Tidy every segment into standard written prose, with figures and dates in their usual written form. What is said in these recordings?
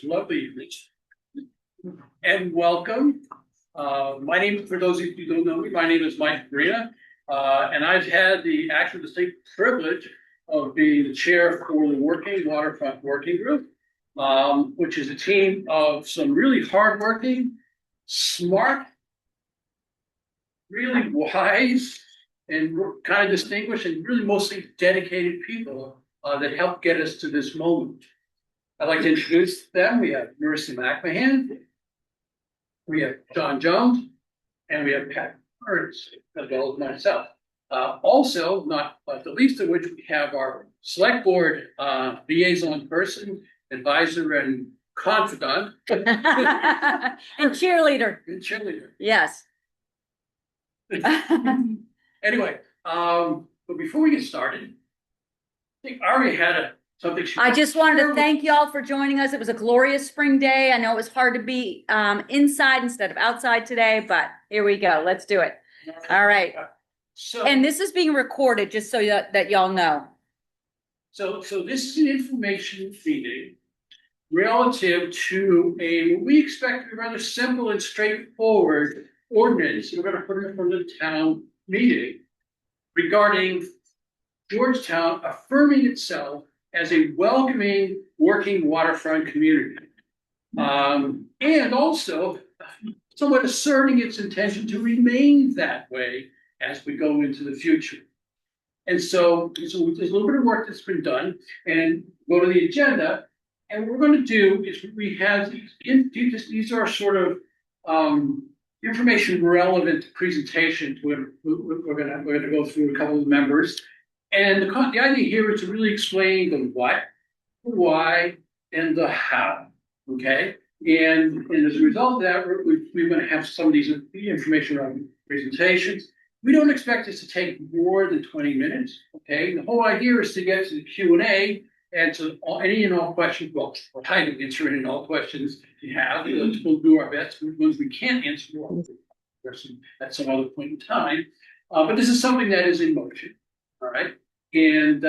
lovely evening. And welcome. My name, for those of you who don't know me, my name is Mike Marina. And I've had the actual distinct privilege of being the chair for the Waterfront Working Group, which is a team of some really hardworking, smart, really wise, and kind of distinguished and really mostly dedicated people that helped get us to this moment. I'd like to introduce them. We have Marissa McMahon, we have John Jones, and we have Pat Burns, as well as myself. Also, not the least of which, we have our select board liaison person, advisor, and confidant. And cheerleader. And cheerleader. Yes. Anyway, but before we get started, I think Ari had something. I just wanted to thank you all for joining us. It was a glorious spring day. I know it was hard to be inside instead of outside today, but here we go. Let's do it. All right. So, and this is being recorded, just so that y'all know. So this is an information meeting relative to what we expect to be rather simple and straightforward ordinance we're going to put in front of the town meeting regarding Georgetown affirming itself as a welcoming working waterfront community. And also somewhat asserting its intention to remain that way as we go into the future. And so there's a little bit of work that's been done, and go to the agenda. And what we're going to do is we have these are sort of information relevant presentation to it. We're going to go through a couple of members. And the idea here is to really explain the what, the why, and the how. Okay, and as a result of that, we're going to have some of these information around presentations. We don't expect this to take more than 20 minutes. Okay, the whole idea is to get to the Q&A and to any and all questions. Well, we're trying to answer any and all questions you have. We'll do our best. Ones we can't answer at some other point in time. But this is something that is in motion. All right, and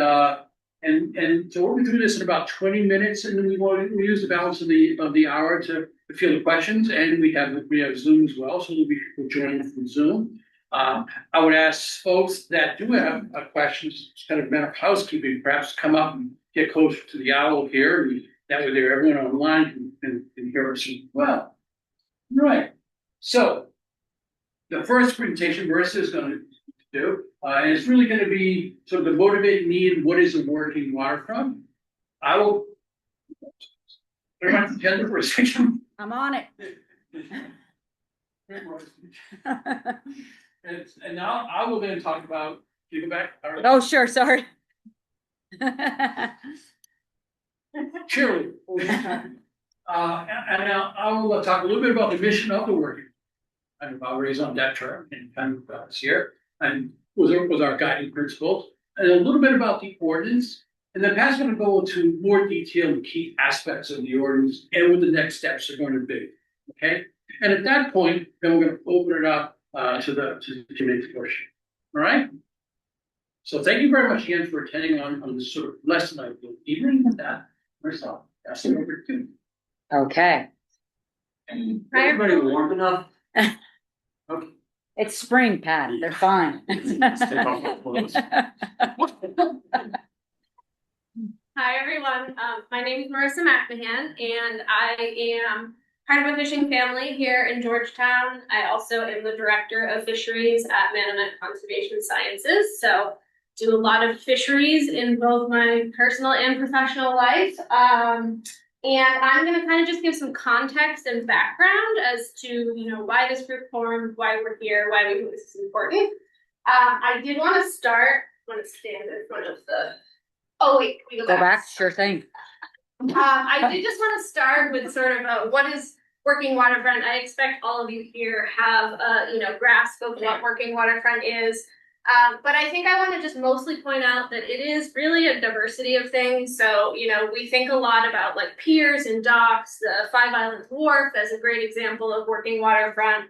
so we'll be through this in about 20 minutes, and then we use the balance of the hour to field the questions, and we have Zoom as well, so there'll be people joining from Zoom. I would ask folks that do have questions, kind of matter of housekeeping, perhaps come up and get closer to the owl here, and that way everyone online can hear us as well. All right, so the first presentation Marissa is going to do. And it's really going to be sort of the motivating need. What is a working waterfront? I will. For a second. I'm on it. And now I will then talk about. You go back. All right. Oh, sure. Sorry. Cheerleader. And now I will talk a little bit about the mission of the working. And about raison d'etre and kind of about this here. And was our guiding principles, and a little bit about the ordinance, and then Pat's going to go into more detail and key aspects of the ordinance and what the next steps are going to be. Okay, and at that point, then we're going to open it up to the community portion. All right. So thank you very much again for attending on this sort of lesson. I feel even with that myself. That's over to you. Okay. Hi, everybody. Warm enough. Okay. It's spring, Pat. They're fine. Hi, everyone. My name is Marissa McMahon, and I am part of a fishing family here in Georgetown. I also am the director of fisheries at Manomet Conservation Sciences. So do a lot of fisheries in both my personal and professional life. And I'm going to kind of just give some context and background as to, why this group formed, why we're here, why we think this is important. I did want to start, I want to stand in front of the, oh wait, can we go back? Sure thing. I did just want to start with sort of what is working waterfront. I expect all of you here have grasp of what working waterfront is. But I think I want to just mostly point out that it is really a diversity of things. So, we think a lot about like piers and docks. The Five Islands Wharf as a great example of working waterfront.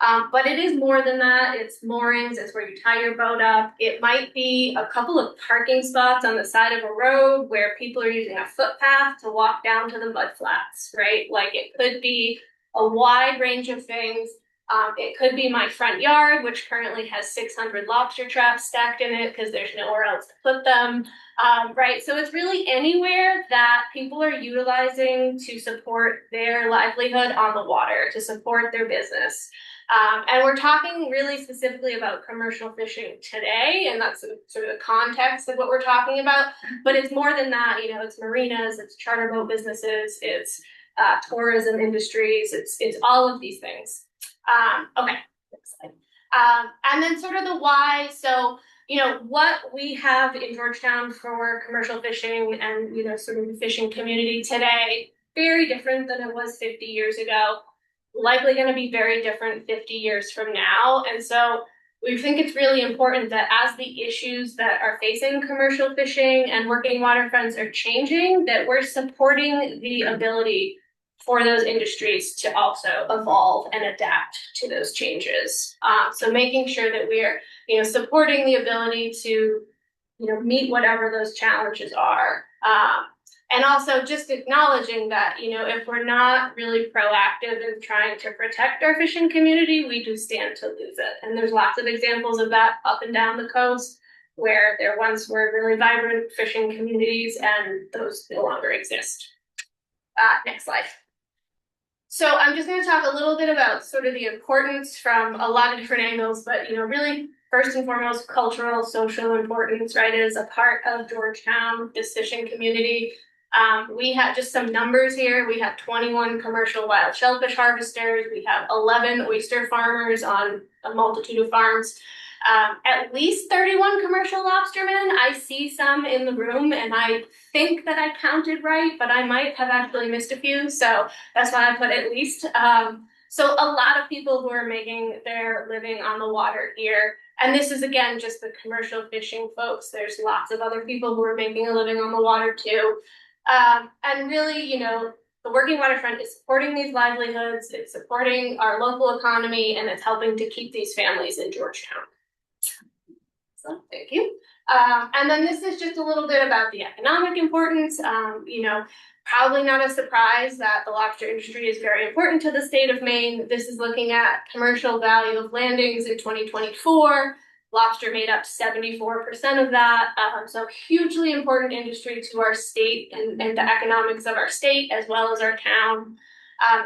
But it is more than that. It's moorings, it's where you tie your boat up. It might be a couple of parking spots on the side of a road where people are using a footpath to walk down to the mud flats, right? Like it could be a wide range of things. It could be my front yard, which currently has 600 lobster traps stacked in it because there's nowhere else to put them. Right, so it's really anywhere that people are utilizing to support their livelihood on the water, to support their business. And we're talking really specifically about commercial fishing today, and that's sort of the context of what we're talking about. But it's more than that, you know, it's marinas, it's charter boat businesses, it's tourism industries, it's all of these things. Okay, next slide. And then sort of the why. So, you know, what we have in Georgetown for commercial fishing and, you know, sort of the fishing community today, very different than it was 50 years ago. Likely going to be very different 50 years from now. And so we think it's really important that as the issues that are facing commercial fishing and working waterfronts are changing, that we're supporting the ability for those industries to also evolve and adapt to those changes. So making sure that we're, you know, supporting the ability to, you know, meet whatever those challenges are. And also just acknowledging that, you know, if we're not really proactive in trying to protect our fishing community, we do stand to lose it. And there's lots of examples of that up and down the coast where there once were really vibrant fishing communities and those no longer exist. Next slide. So I'm just going to talk a little bit about sort of the importance from a lot of different angles, but, you know, really first and foremost, cultural, social importance, right, is a part of Georgetown, this fishing community. We have just some numbers here. We have 21 commercial wild shellfish harvesters. We have 11 oyster farmers on a multitude of farms. At least 31 commercial lobstermen. I see some in the room and I think that I counted right, but I might have actually missed a few. So that's why I put at least. So a lot of people who are making their living on the water here. And this is, again, just the commercial fishing folks. There's lots of other people who are making a living on the water too. And really, you know, the Working Waterfront is supporting these livelihoods, it's supporting our local economy, and it's helping to keep these families in Georgetown. So thank you. And then this is just a little bit about the economic importance. You know, probably not a surprise that the lobster industry is very important to the state of Maine. This is looking at commercial value of landings in 2024. Lobster made up 74% of that. So hugely important industry to our state and the economics of our state as well as our town.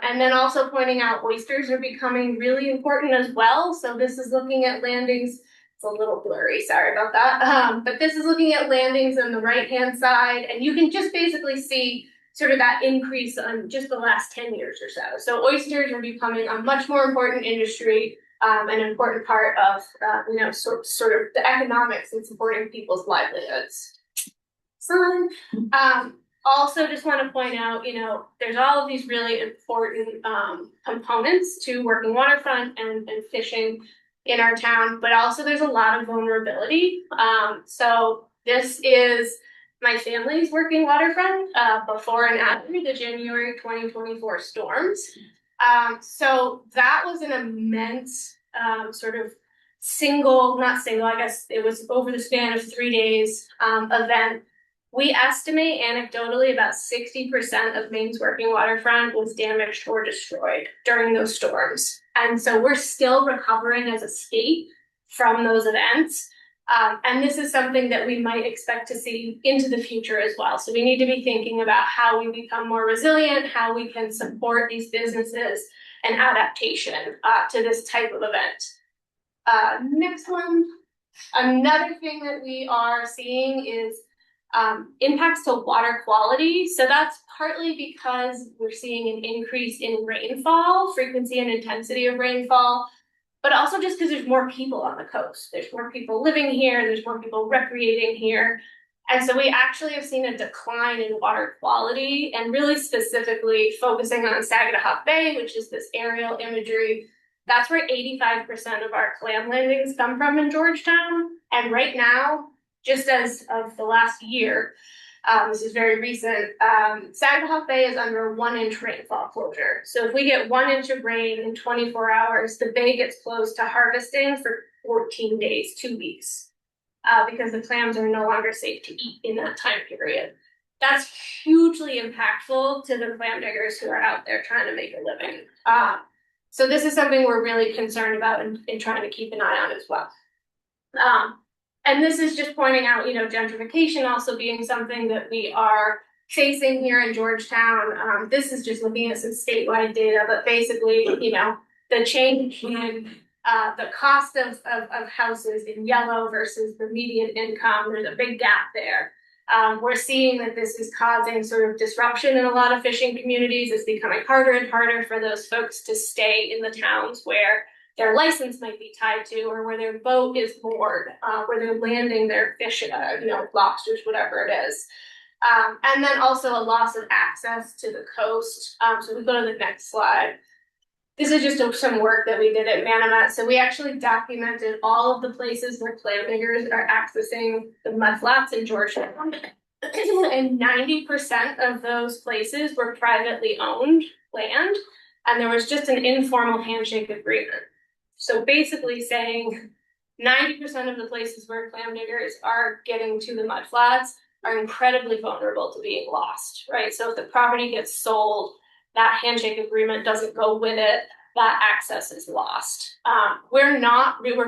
And then also pointing out oysters are becoming really important as well. So this is looking at landings. It's a little blurry, sorry about that. But this is looking at landings on the right-hand side, and you can just basically see sort of that increase on just the last 10 years or so. So oysters are becoming a much more important industry, an important part of, you know, sort of the economics and supporting people's livelihoods. So, also just want to point out, you know, there's all of these really important components to Working Waterfront and fishing in our town, but also there's a lot of vulnerability. So this is my family's Working Waterfront before and after the January 2024 storms. So that was an immense sort of I guess it was over the span of 3 days event. We estimate anecdotally about 60% of Maine's Working Waterfront was damaged or destroyed during those storms. And so we're still recovering as a state from those events. And this is something that we might expect to see into the future as well. So we need to be thinking about how we become more resilient, how we can support these businesses and adaptation to this type of event. Next one. Another thing that we are seeing is impacts to water quality. So that's partly because we're seeing an increase in rainfall, frequency and intensity of rainfall, but also just because there's more people on the coast. There's more people living here, there's more people recreating here. And so we actually have seen a decline in water quality, and really specifically focusing on Saginaw Bay, which is this aerial imagery. That's where 85% of our clam landings come from in Georgetown. And right now, just as of the last year, This is very recent. Saginaw Bay is under a 1-inch rainfall closure. So if we get 1 inch of rain in 24 hours, the bay gets closed to harvesting for 14 days, 2 weeks, because the clams are no longer safe to eat in that time period. That's hugely impactful to the clam diggers who are out there trying to make a living. So this is something we're really concerned about and trying to keep an eye on as well. And this is just pointing out, gentrification also being something that we are facing here in Georgetown. This is just looking at some statewide data, but basically, the change in the cost of houses in yellow versus the median income, there's a big gap there. We're seeing that this is causing sort of disruption in a lot of fishing communities. It's becoming harder and harder for those folks to stay in the towns where their license might be tied to, or where their boat is moored, where they're landing their fish, lobsters, whatever it is. And then also a loss of access to the coast. So we go to the next slide. This is just some work that we did at Manomet. So we actually documented all of the places where clam diggers are accessing the mudflats in Georgetown. And 90% of those places were privately owned land. And there was just an informal handshake agreement. So basically saying 90% of the places where clam diggers are getting to the mudflats are incredibly vulnerable to being lost, right? So if the property gets sold, that handshake agreement doesn't go with it, that access is lost. We're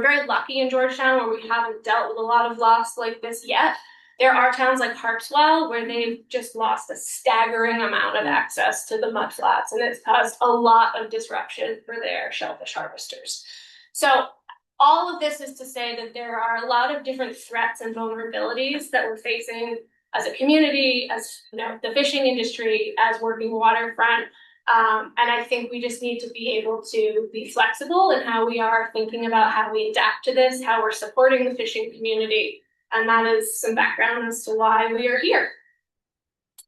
very lucky in Georgetown where we haven't dealt with a lot of loss like this yet. There are towns like Harpswell where they've just lost a staggering amount of access to the mudflats, and it's caused a lot of disruption for their shellfish harvesters. So all of this is to say that there are a lot of different threats and vulnerabilities that we're facing as a community, as the fishing industry, as working waterfront. And I think we just need to be able to be flexible in how we are thinking about how we adapt to this, how we're supporting the fishing community. And that is some background as to why we are here.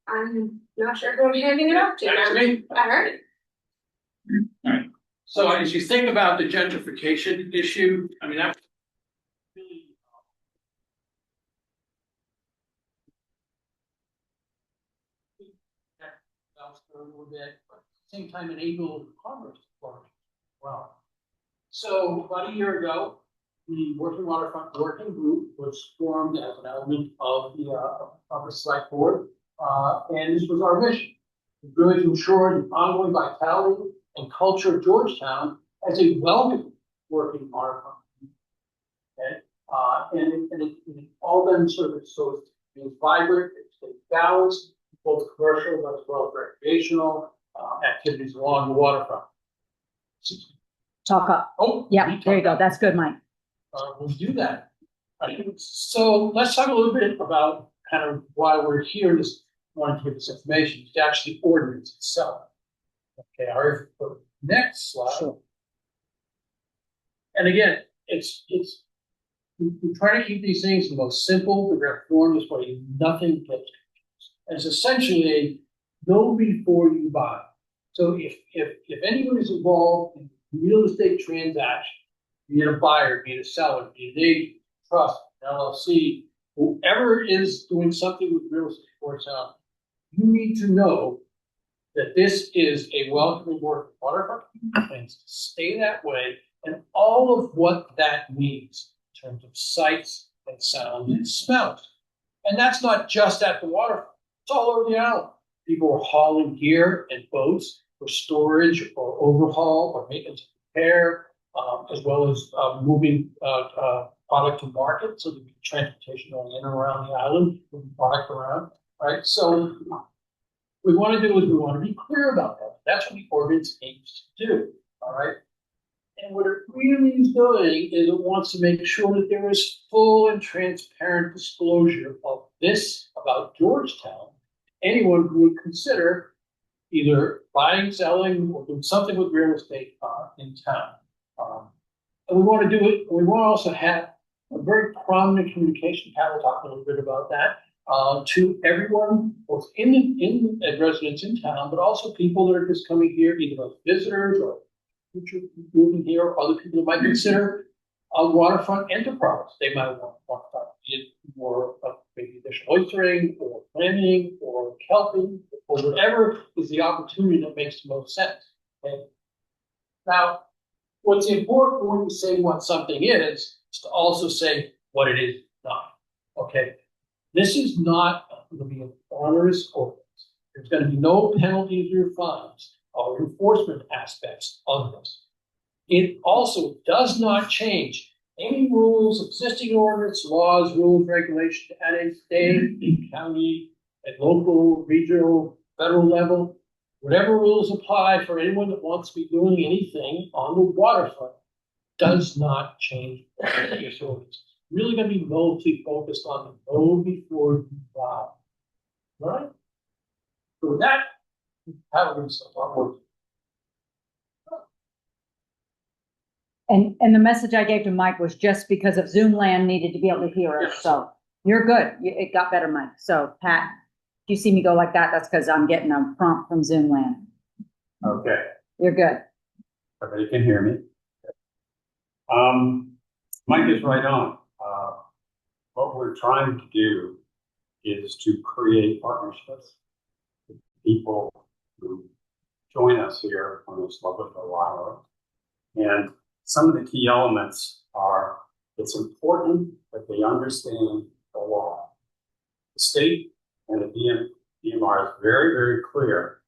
I'm not sure who I'm handing it off to. That's me. All right. All right. So as you think about the gentrification issue, I mean, that's really a little bit, but at the same time enable commerce to flourish as well. So about a year ago, the Working Waterfront Working Group was formed as an element of the select board, and this was our mission, really to ensure the ongoing vitality and culture of Georgetown as a welcoming working waterfront. Okay, and it all then sort of so it's vibrant, it's balanced, both commercial but as well as recreational activities along the waterfront. Talk up. Oh, yeah, there you go. That's good, Mike. We'll do that. So let's talk a little bit about kind of why we're here. Just wanted to give this information. It's actually the ordinance itself. Okay, our next slide. Sure. And again, we try to keep these things the most simple, the direct form, this way nothing gets confused. It's essentially a know before you buy. So if anyone is involved in real estate transaction, be it a buyer, be it a seller, be it an agent, trust, LLC, whoever is doing something with real estate for itself, you need to know that this is a welcoming working waterfront and to stay that way, and all of what that means in terms of sights and sound and smells. And that's not just at the waterfront, it's all over the island. People are hauling gear and boats for storage or overhaul or maintenance and repair, as well as moving product to market, so there'll be transportation going in and around the island, moving product around, right? So we want to do is we want to be clear about that. That's what the ordinance aims to do, all right? And what it really is doing is it wants to make sure that there is full and transparent disclosure of this about Georgetown. Anyone who would consider either buying, selling, or doing something with real estate in town. And we want to do it, we want to also have a very prominent communication. Pat will talk a little bit about that. To everyone, both in residents in town, but also people that are just coming here, either as visitors or future moving here, or other people that might consider a waterfront enterprise. They might want to talk it more of maybe additional oystering or clamming or kelping or whatever is the opportunity that makes the most sense. Okay. Now, what's important when we say what something is to also say what it is not. Okay. This is not going to be an onerous ordinance. There's going to be no penalties or fines or enforcement aspects of this. It also does not change any rules, existing ordinance, laws, rules, regulations at a state, a county, at local, regional, federal level. Whatever rules apply for anyone that wants to be doing anything on the waterfront does not change this ordinance. Really going to be mostly focused on the know before you buy. Right? So with that, how do we start? And the message I gave to Mike was just because of Zoom land needed to be able to hear us. Yes. So you're good. It got better, Mike. So Pat, if you see me go like that, that's because I'm getting a prompt from Zoom land. Okay, You're good. everybody can hear me. Mike is right on. What we're trying to do is to create partnerships with people who join us here on this lovely island. And some of the key elements are, it's important that they understand the law. The state and the DMR is very, very clear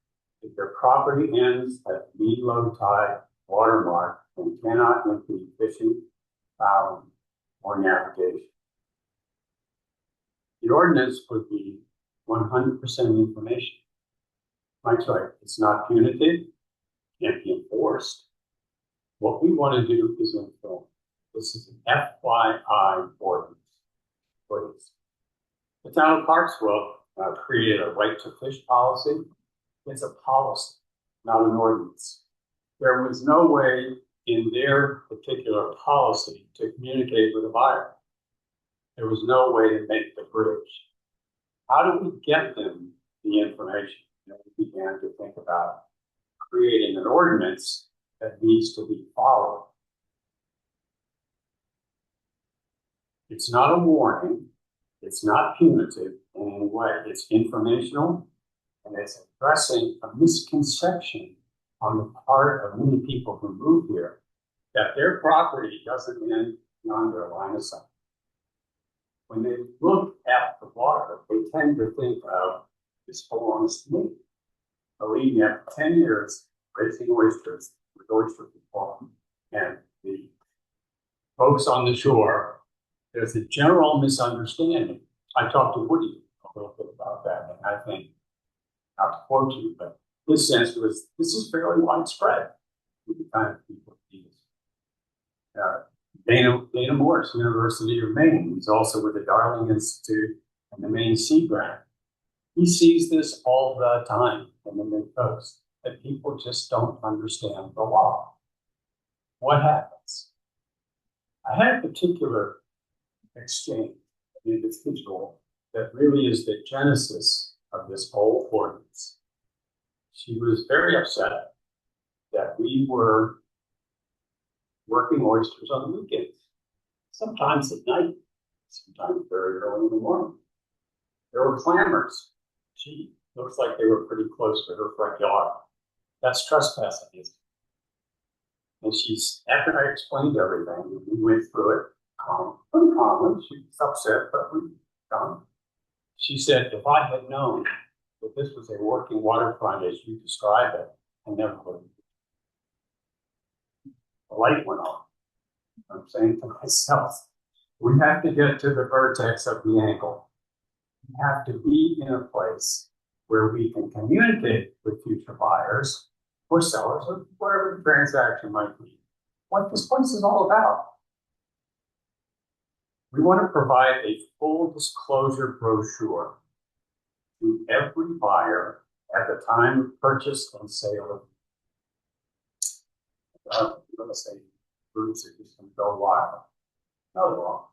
that their property ends at mean low tide watermark and cannot impede fishing, fouling, or navigation. The ordinance would be 100% information. Mike's right, it's not punitive, can't be enforced. What we want to do is inform. This is an FYI ordinance. Please. The town of Parksville created a right to fish policy. It's a policy, not an ordinance. There was no way in their particular policy to communicate with a buyer. There was no way to make the bridge. How do we get them the information? And we began to think about creating an ordinance that needs to be followed. It's not a warning. It's not punitive in any way. It's informational, and it's addressing a misconception on the part of many people who move here that their property doesn't end beyond their line of sight. When they look at the water, they tend to think of, this belongs to me. Believe me, after 10 years raising oysters with oyster people and the folks on the shore, there's a general misunderstanding. I talked to Woody a little bit about that, and I think, not to quote you, but his sense was this is fairly widespread with the kind of people he is. Dana Morris, University of Maine, he's also with the Darling Institute and the Maine Sea Grant. He sees this all the time in the Mid-Coast, that people just don't understand the law. What happens? I had a particular exchange, an individual that really is the genesis of this whole ordinance. She was very upset that we were working oysters on the weekends, sometimes at night, sometimes very early in the morning. There were clamors. Gee, looks like they were pretty close to her front yard. That's trespassing, isn't it? And she's, after I explained everything, we went through it, pretty calmly. She was upset, but we done. She said, if I had known that this was a working waterfront as you describe it, I never would have. The light went on. I'm saying to myself, we have to get to the vertex of the ankle. We have to be in a place where we can communicate with future buyers or sellers or whatever the transaction might be, what this place is all about. We want to provide a full disclosure brochure to every buyer at the time of purchase and sale. I'm going to say groups are just going to go wild. No, they're wrong.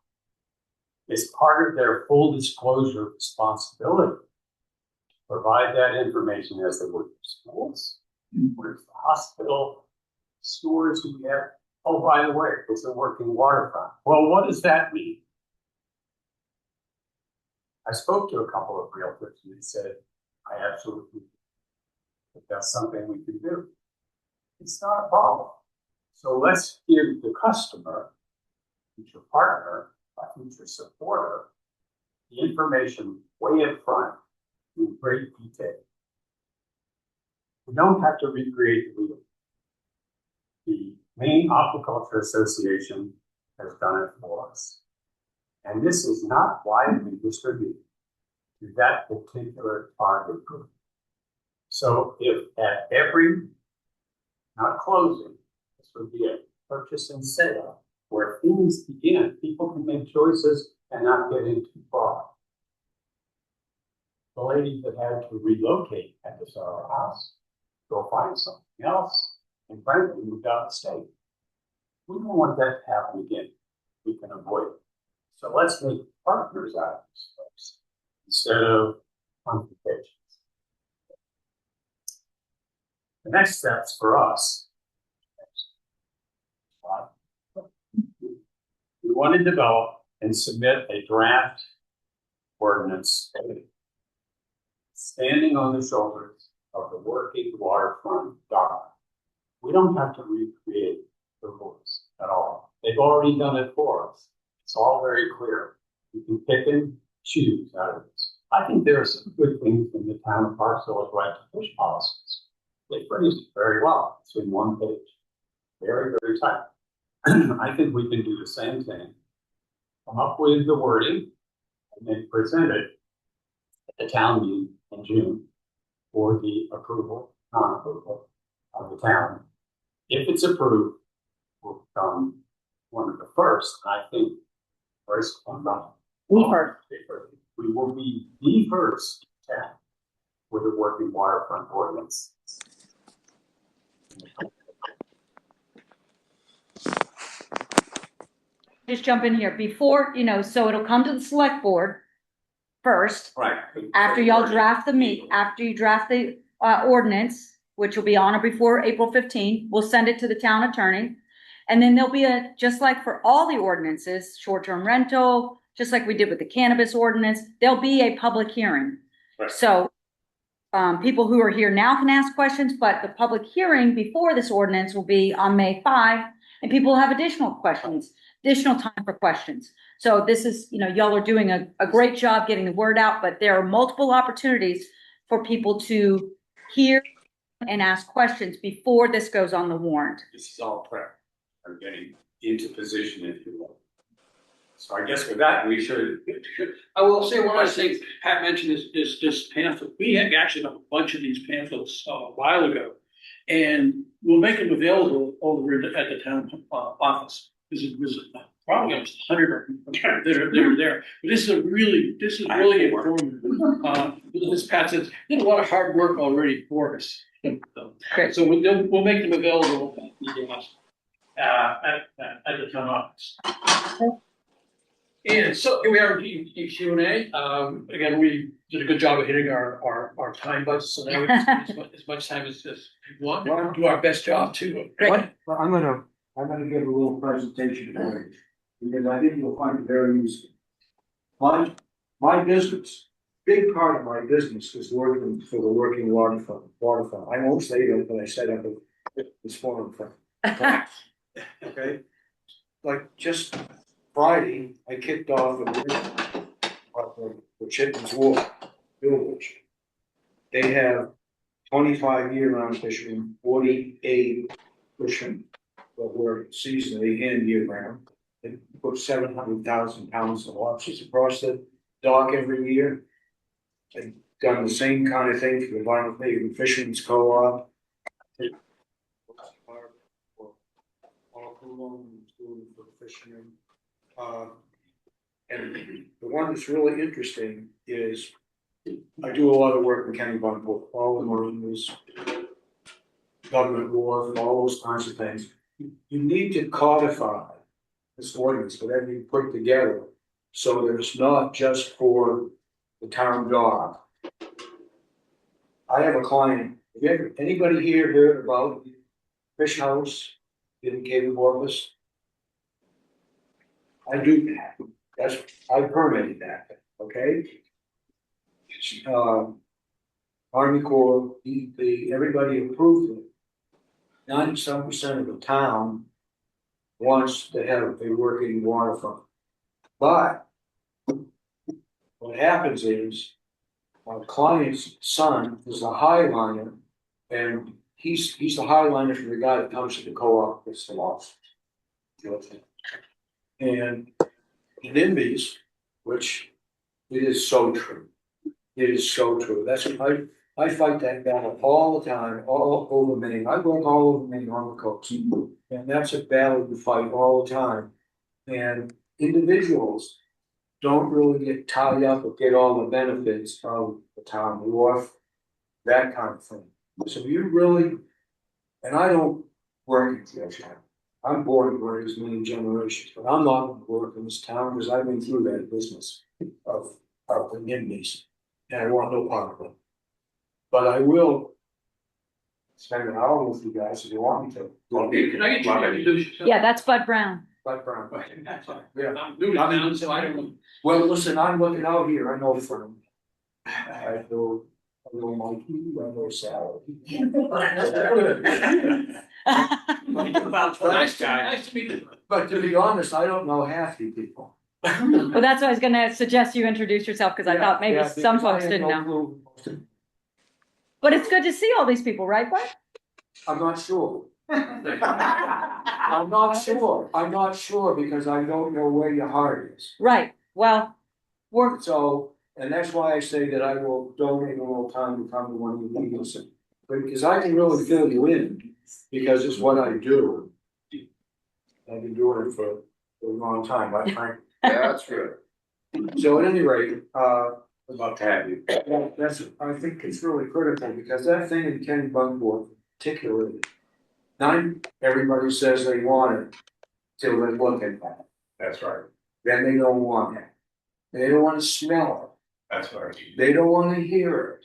It's part of their full disclosure responsibility to provide that information as they work in schools, where's the hospital, stores we have. Oh, by the way, it's a working waterfront. Well, what does that mean? I spoke to a couple of realtors and they said, I absolutely, if that's something we can do. It's not a problem. So let's give the customer, future partner, future supporter, the information way up front in great detail. We don't have to recreate the wheel. The Maine Aquaculture Association has done it for us. And this is not widely distributed to that particular target group. So if at every, not closing, this would be a purchase and sale, where things begin, people can make choices and not get in too far. The lady that had to relocate had to sell her house, go find something else, and frankly moved out of state. We don't want that to happen again. We can avoid it. So let's make partners out of these folks instead of complications. The next steps for us. We want to develop and submit a draft ordinance standing on the shoulders of the working waterfront dock. We don't have to recreate the rules at all. They've already done it for us. It's all very clear. You can pick and choose out of this. I think there are some good things in the town of Parksville's right to fish policies. They phrased it very well. It's in one page. Very, very tight. I think we can do the same thing. Come up with the wording and then present it at the town meeting in June for the approval, non-approval of the town. If it's approved, we'll become one of the first, I think, first, we will be the first town with a working waterfront ordinance. Just jump in here before, so it'll come to the select board first. Right. After y'all draft after you draft the ordinance, which will be on or before April 15, we'll send it to the town attorney. And then there'll be just like for all the ordinances, short-term rental, just like we did with the cannabis ordinance, there'll be a public hearing. Right. So people who are here now can ask questions, but the public hearing before this ordinance will be on May 5, and people will have additional questions, additional time for questions. So this is, y'all are doing a great job getting the word out, but there are multiple opportunities for people to hear and ask questions before this goes on the warrant. This is all prep. We're getting into position, if you will. So I guess with that, we should. I will say one last thing. Pat mentioned this pamphlet. We had actually have a bunch of these pamphlets a while ago, and we'll make them available over at the town office. This is probably almost 100 that are there. But this is really informative. As Pat said, did a lot of hard work already for us. Great. So we'll make them available at the town office. And so here we are in Q&A. Again, we did a good job of hitting our time budget, so now we have as much time as we want. We'll do our best job too. Well, I'm gonna give a little presentation for you, because I think you'll find it very useful. My business, big part of my business is working for the working waterfront. I won't say that, but I set up this forum for. Okay, like just Friday, I kicked off the Chitten's Wharf Village. They have 25 year-round fishermen, 48 fishermen that work seasonally and year-round. They put 700,000 pounds of lobsters across the dock every year. They've done the same kind of thing for the Vinyl Haven Fishermen's Co-op. For the fishermen. And the one that's really interesting is I do a lot of work in Kennebunk, all the marinas, government wharf, all those kinds of things. You need to codify this ordinance, whatever you put together, so that it's not just for the town dock. I have a client. Anybody here heard about Fish House in Cape Corpus? I do that. I permitted that, okay? Army Corps, everybody approved it. 97% of the town wants to have a working waterfront. But what happens is, our client's son is the highliner, and he's the highliner for the guy that comes to the co-op that's the loss. And in NIMBYs, which it is so true. It is so true. That's what I fight that battle all the time, all over Maine. I work all over Maine on the coast. And that's a battle you fight all the time. And individuals don't really get tied up or get all the benefits of the town wharf, that kind of thing. So you really, and I don't work in this town. I'm born and raised many generations, but I'm not going to work in this town because I've been through that business of the NIMBYs. And I want no part of it. But I will spend an hour with you guys if you want me to. Okay, can I get you to introduce yourself? Yeah, that's Bud Brown. But Brown. That's fine. Yeah. I'm new to town, so I don't know. Well, listen, I'm looking out here. I know from. I know Mikey, I know Sally. Nice to meet you. But to be honest, I don't know half you people. Well, that's why I was gonna suggest you introduce yourself, because I thought maybe Yeah, some because I folks had didn't no know. clue. But it's good to see all these people, right, Bud? I'm not sure. I'm not sure. I'm not sure because I don't know where your heart is. Right, well, we're, So, and that's why I say that I will donate a little time to come to one of your meetings. Because I can really fill you in, because it's what I do. I've been doing it for a long time, I think. Yeah, that's good. So at any rate, Love to have you. that's, I think it's really critical, because that thing in Kennebunkport particularly, not everybody says they want it till they look at that. That's right. Then they don't want it. They don't want to smell That's right. it. They don't want to hear it.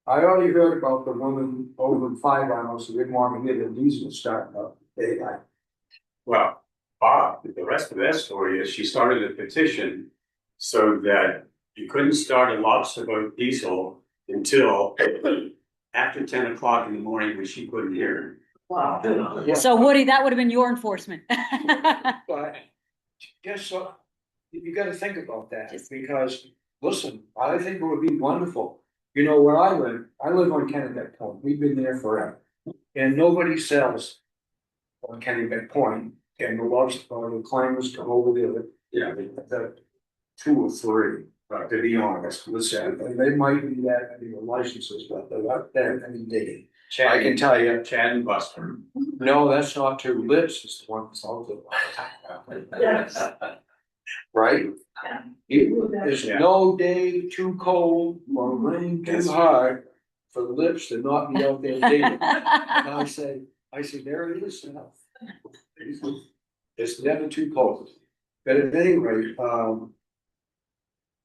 I already heard about the woman over in 5 Islands who didn't want to hear the diesel starting up. Well, Bob, the rest of that story is she started a petition so that you couldn't start a lobster boat diesel until after 10 o'clock in the morning when she couldn't hear. Wow. so Woody, that would have been your enforcement. But guess what? You gotta think about that, because, listen, I think it would be wonderful. You know, where I live on Kennebec Point, we've been there forever. And nobody sells on Kennebec Point, and the lobster, the climbers come over there, Yeah. the 2 or 3, to be honest, listen, and they might be that many licenses, but they're not that many digging. I can tell you. Chad and Buster. No, that's not true. Lips is the one that's all the. Right? There's Yeah. no day too cold or rain too hard for the lips to not be out there digging. And I say, there it is now. It's never too cold. But at any rate,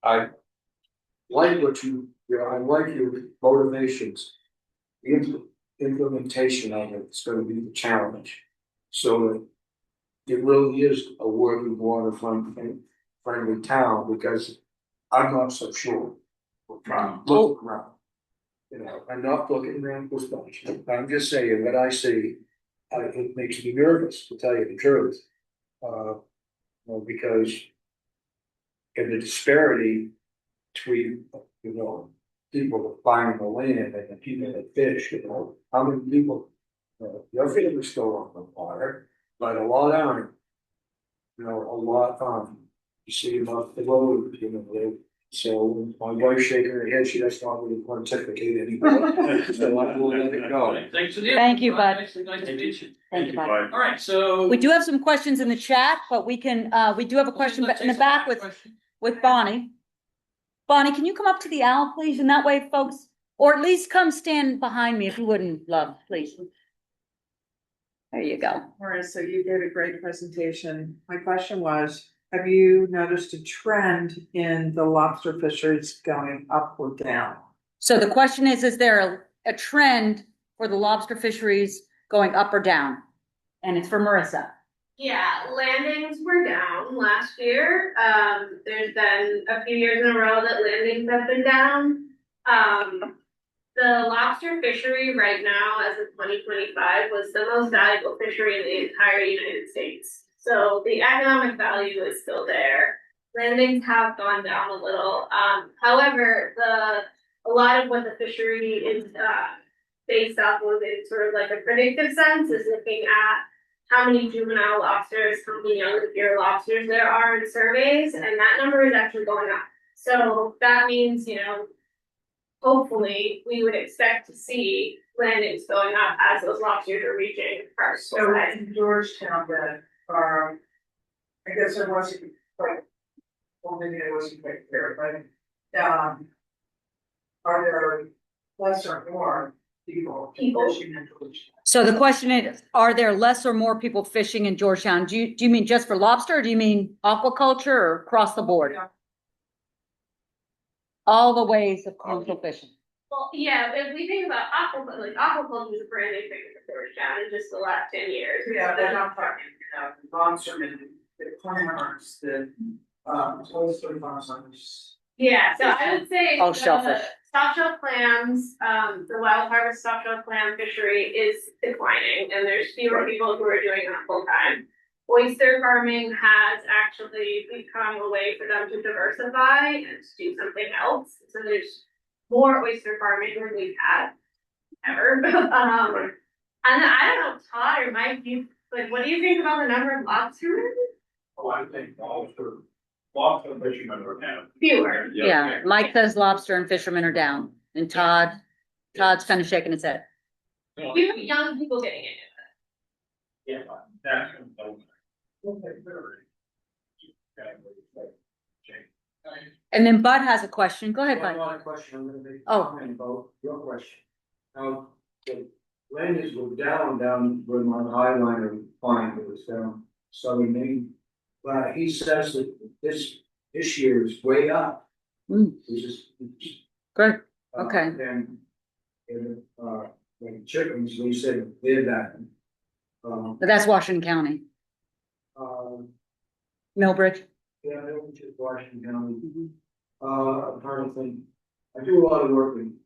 I like I like your motivations. The implementation of it's gonna be the challenge. So that it really is a working waterfront friendly town, because I'm not so sure. Look around. You know, I'm not looking around this bunch. I'm just saying what I see, it makes me nervous, to tell you the truth. You know, because in the disparity between, you know, people buying the land and the people that fish, you know, how many people, your family's still on the water, but a lot aren't. You know, a lot, you see about the road, you know, so my wife's shaking her head, she doesn't want me to pontificate anymore. So I will let it go. Thanks for the. Thank you, Bud. Nice to meet you. Thank you, Bud. All right, so. We do have some questions in the chat, but we can, we do have a question in the back with Bonnie. Bonnie, can you come up to the owl, please? And that way, folks, or at least come stand behind me if you wouldn't, love, please. There you go. Marissa, you gave a great presentation. My question was, have you noticed a trend in the lobster fisheries going up or down? So the question is there a trend for the lobster fisheries going up or down? And it's for Marissa. Yeah, landings were down last year. There's been a few years in a row that landings have been down. The lobster fishery right now, as of 2025, was the most valuable fishery in the entire United States. So the economic value is still there. Landings have gone down a little. However, a lot of what the fishery is based off of in sort of like a predictive sense is looking at how many juvenile lobsters, how many young and pure lobsters there are in surveys, and that number is actually going up. So that means, hopefully we would expect to see landings going up as those lobsters are reaching harvestable So size. in Georgetown, then, I guess it wasn't quite, well, maybe it wasn't quite clear, but, are there less or more people fishing in Georgetown? So the question is, are there less or more people fishing in Georgetown? Do you mean just for lobster, or do you mean aquaculture, or across the board? Yeah. All the ways of commercial fishing. Well, yeah, if we think about aquaculture, like aquaculture is a brand new thing for Georgetown in just the last 10 years. Yeah, but I'm talking, the lobstermen, the clammers, the, oyster farmers. Yeah, so I would say Oh, the shellfish. softshell clams, the wild harvest softshell clam fishery is declining, and there's fewer people who are doing that full time. Oyster farming has actually become a way for them to diversify and to do something else. So there's more oyster farming than we've had ever. And I don't know, Todd or Mike, what do you think about the number of lobstermen? Oh, I think lobster fishermen are down. Fewer. Yeah, Mike says lobster and fishermen are down, and Todd's kind of shaking his head. Fewer young people getting into it. Yeah, that's. And then Bud has a question. Go ahead, One Bud. more question, I'm gonna make a Oh. comment about your question. Now, the landings were down where my highliner fine was down, southern Maine. But he says that this year is way up. Mm. It's Good, okay. Like chickens, they said they're that. But that's Washington County, Millbridge. Yeah, I don't just Washington County. Mhm. I'm trying to think, I do a lot of work in,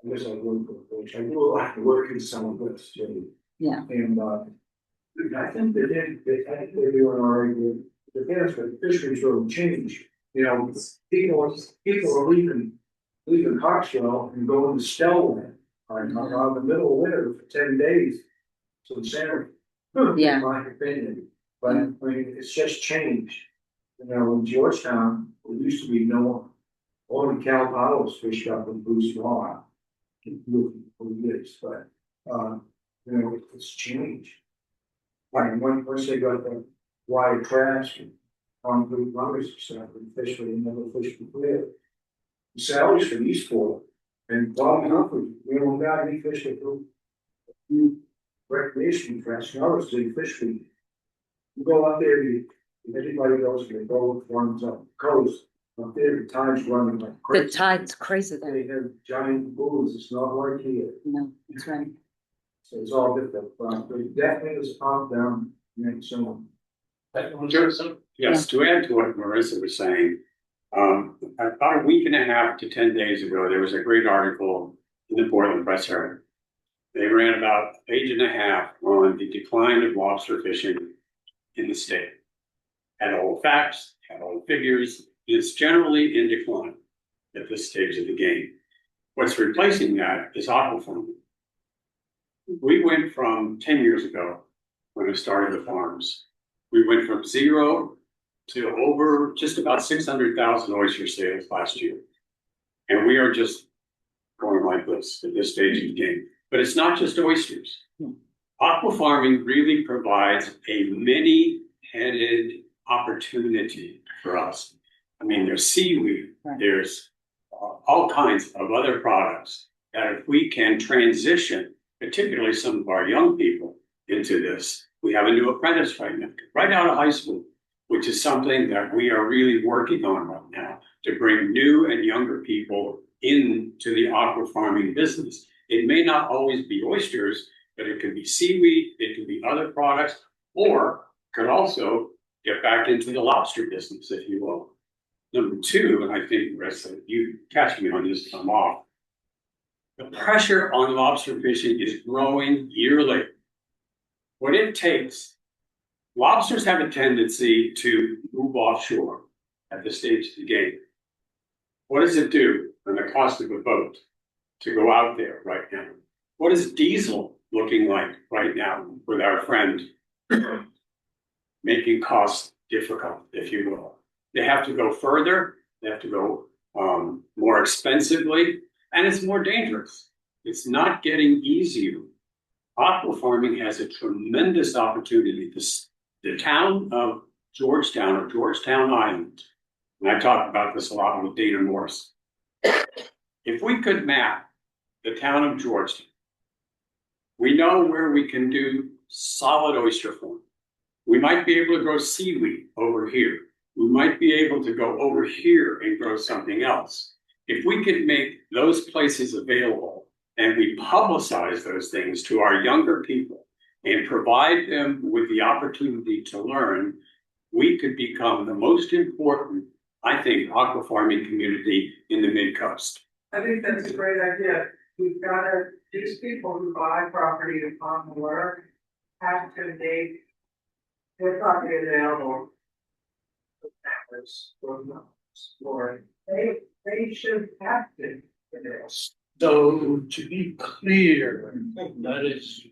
I guess I work for a coach, I do a lot of work in some of this too. Yeah. And, I think I think they're doing all right with the parents, but fisheries really change. People are leaving Hartsville and going to Stellland, on the middle of winter for 10 days. So the center, Yeah. in my opinion, but I mean, it's just changed. In Georgetown, there used to be only cow paddles fished up in Bruce Law. For years, but, it's changed. Like, once they got the wide trash and concrete runners and stuff, and fish, they never fished before. Salaries from Eastport and Bob Humphrey, he fished it through. Recreation trash, and others do fish feed. You go up there, everybody goes to the boat, runs up the coast, up there, the tide's running like The crazy. tide's crazy there. They have giant bulls, it's not like here, No, that's right. so it's all different, but it definitely is up, down, so. Yes, to add to what Marissa was saying, about a week and a half to 10 days ago, there was a great article in the Portland Press Herald. They ran about a page and a half on the decline of lobster fishing in the state. Had all the facts, had all the figures. It's generally in decline at this stage of the game. What's replacing that is aquafarming. We went from 10 years ago, when I started the farms, we went from 0 to over just about 600,000 oyster sales last year. And we are just going like this at this stage of the game. But it's not just oysters. Aquafarming really provides a many-headed opportunity for us. I mean, there's seaweed, there's all kinds of other products that if we can transition, particularly some of our young people, into this. We have a new apprentice right now, right out of high school, which is something that we are really working on right now to bring new and younger people into the aquafarming business. It may not always be oysters, but it could be seaweed, it could be other products, or could also get back into the lobster business, if you will. Number two, and I think the rest of you catch me on this, I'm off. The pressure on lobster fishing is growing yearly. What it takes, lobsters have a tendency to move offshore at this stage of the game. What does it do on the cost of a boat to go out there right now? What is diesel looking like right now with our friend? Making costs difficult, if you will. They have to go further, they have to go more expensively, and it's more dangerous. It's not getting easier. Aqua farming has a tremendous opportunity. The town of Georgetown or Georgetown Island, and I talk about this a lot with Dana Morse. If we could map the town of Georgetown, we know where we can do solid oyster farm. We might be able to grow seaweed over here. We might be able to go over here and grow something else. If we could make those places available and we publicize those things to our younger people and provide them with the opportunity to learn, we could become the most important, I think, aqua farming community in the mid-coast. I think that's a great idea. We've got to, these people who buy property upon the water have to make their property available. Or they should have to. So to be clear, that is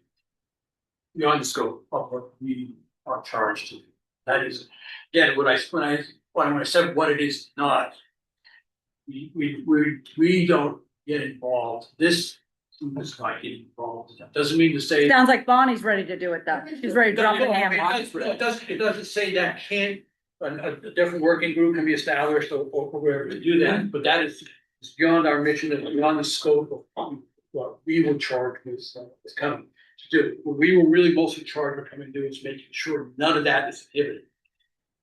beyond the scope of what we are charged to do. That is, again, when I said what it is not, we don't get involved. This is not getting involved. That doesn't mean to say. Sounds like Bonnie's ready to do it though. She's ready to drop the hammer. It doesn't say that can't, a different working group can be established or wherever to do that, but that is it's beyond our mission and beyond the scope of what we will charge this coming to do. What we will really mostly charge with coming to do is making sure none of that is inhibited.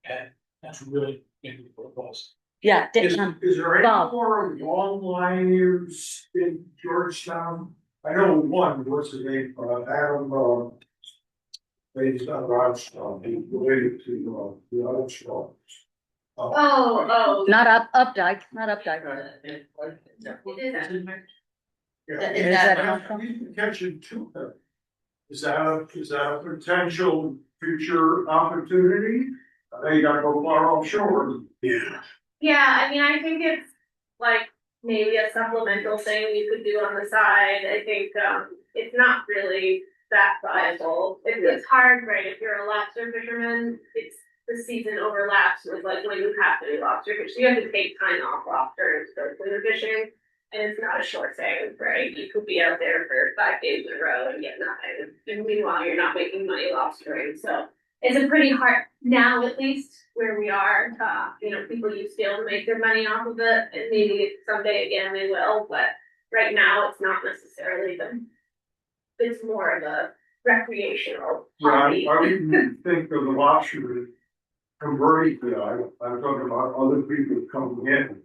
And that's really maybe what it was. Yeah. Is there any Bob. more one-liners in Georgetown? I know one, what's his name, Adam, based on Armstrong, he's related to, the Armstrong. Not Updike, not Updike. It is. Yeah. Is that- You can catch it too. Is that a potential future opportunity? They gotta go far offshore. Yeah. Yeah, I mean, I think it's like maybe a supplemental thing you could do on the side. I think it's not really that viable. It's hard, right? If you're a lobster fisherman, it's the season overlaps with like when you have to do lobster fishing. You have to take time off lobster to go winter fishing, and it's not a short thing, right? You could be out there for 5 days in a row and get nothing. And meanwhile, you're not making money lobstering. So it's a pretty hard now, at least where we are. People used to be able to make their money off of it, and maybe someday again they will. But right now, it's not necessarily it's more of a recreational hobby. I didn't think of the lobster converting to, I'm talking about other people coming in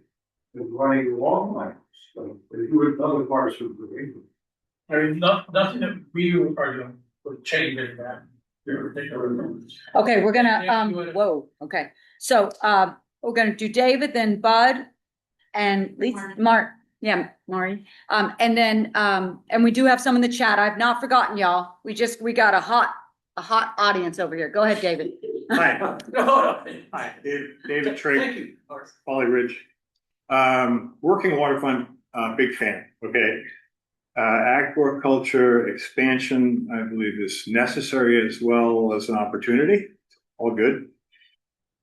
and running long lines. So they do it in other parts of the region. I mean, nothing that we are doing would change any of that. Okay, we're gonna, whoa, okay. So, we're gonna do David, then Bud and Lisa, Maury. And then, and we do have some in the chat. I've not forgotten y'all. We got a hot audience over here. Go ahead, David. Hi. Hi, David Trigg, Thank you. Folly Ridge. Working waterfront, big fan, okay. Aquaculture expansion, I believe, is necessary as well as an opportunity. All good.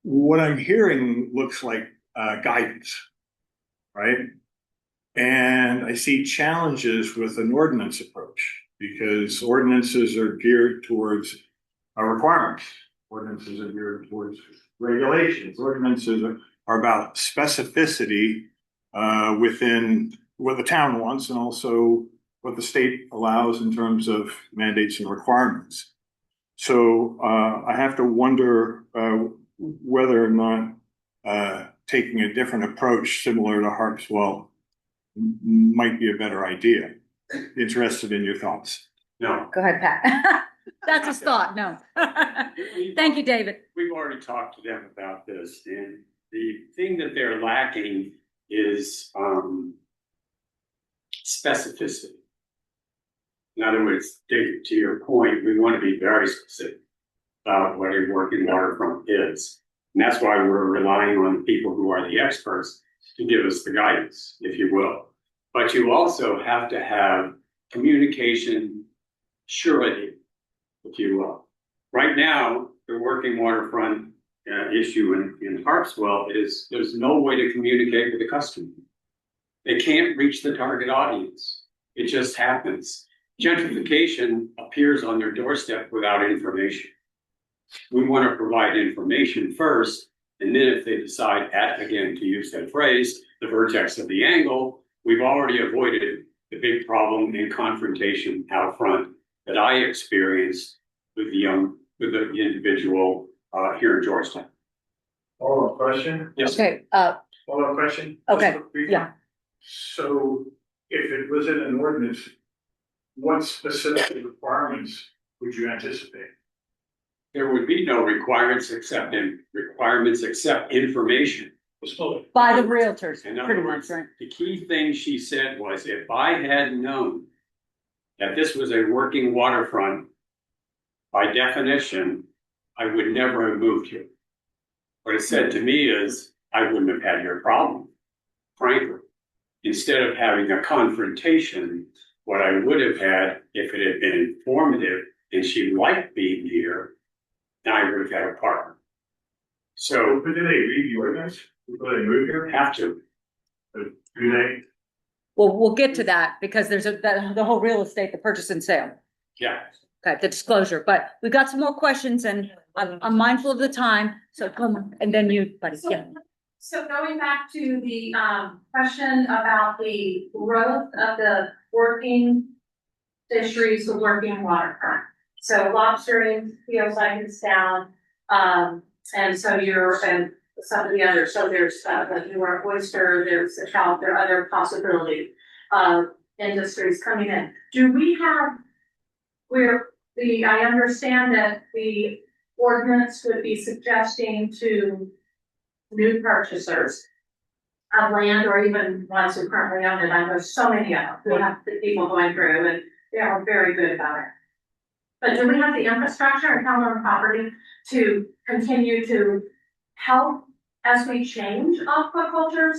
What I'm hearing looks like guidance, right? And I see challenges with an ordinance approach because ordinances are geared towards requirements. Ordinances are geared towards regulations. Ordinances are about specificity within what the town wants and also what the state allows in terms of mandates and requirements. So I have to wonder whether or not taking a different approach similar to Harpswell might be a better idea. Interested in your thoughts. No, Go ahead, Pat. That's his thought, no. Thank you, David. We've already talked to them about this, and the thing that they're lacking is specificity. In other words, to your point, we want to be very specific about what a working waterfront is. And that's why we're relying on people who are the experts to give us the guidance, if you will. But you also have to have communication surety, if you will. Right now, the working waterfront issue in Harpswell is there's no way to communicate with the customer. They can't reach the target audience. It just happens. Gentrification appears on their doorstep without information. We want to provide information first, and then if they decide, again, to use that phrase, the vertex of the angle, we've already avoided the big problem in confrontation out front that I experienced with the individual here in Georgetown. Follow-up question? Yes. Okay, Follow-up question? Okay, Just a brief yeah. one. So if it was in an ordinance, what specific requirements would you anticipate? There would be no requirements except information. by the realtors, In other pretty words, much, right? the key thing she said was, if I had known that this was a working waterfront, by definition, I would never have moved here. What it said to me is, I wouldn't have had your problem, frankly. Instead of having a confrontation, what I would have had, if it had been informative and she liked being here, then I would have had a partner. So, But do they read the ordinance before they move here? have to. Do they? Well, we'll get to that because there's the whole real estate, the purchase and sale. Yeah. Okay, the disclosure, but we've got some more questions and I'm mindful of the time, so come on, and then you, buddy, yeah. So going back to the question about the growth of the working fisheries, the working waterfront. So lobstering feels like it's down, and so and some of the others. So there's the newer oyster, there's the trout, there are other possibility of industries coming in. Do we have I understand that the ordinance would be suggesting to new purchasers of land or even ones who currently own it. I know so many of them who have the people going through and they are very good about it. But do we have the infrastructure and town-owned property to continue to help as we change aquacultures